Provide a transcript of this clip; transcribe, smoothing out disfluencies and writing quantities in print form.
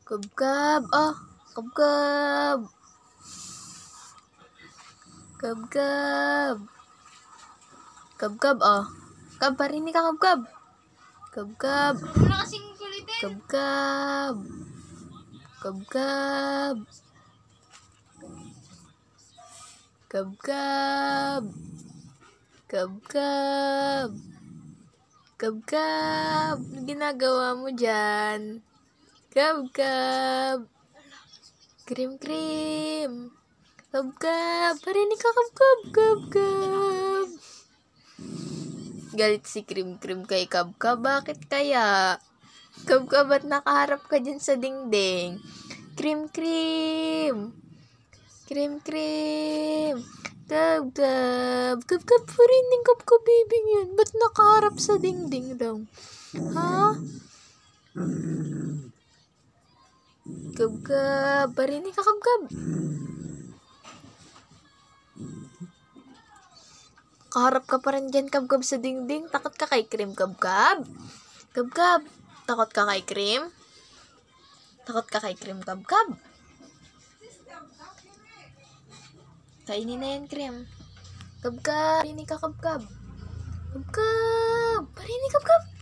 Kabkab, oh, kabkab. Kabkab. Kabkab, oh. Kab, parinig ka, kabkab. Kabkab. Wala kasing kulitin. Kabkab. Kabkab. Kabkab. Kabkab. Kabkab. Ano ginagawa mo dyan? Kabkab. Krim. Kabkab. Parinig ka, kabkab. Kabkab. Galit si Krim kay Kabkab. Bakit kaya? Kabkab, ba't nakaharap ka dyan sa dingding? Krim. Kabkab. Kabkab, parinig Kabkab, bibing yun. Ba't nakaharap sa dingding daw? Ha? Kabkab, parinig ka, Kabkab. Kaharap ka pa rin dyan, Kabkab, sa dingding. Takot ka kay Krim, Kabkab. Kabkab, takot ka kay Krim? Takot ka kay Krim, Kabkab? Kainin na yan, Krim. Kabkab, parinig ka, Kabkab. Kabkab, parinig, Kabkab.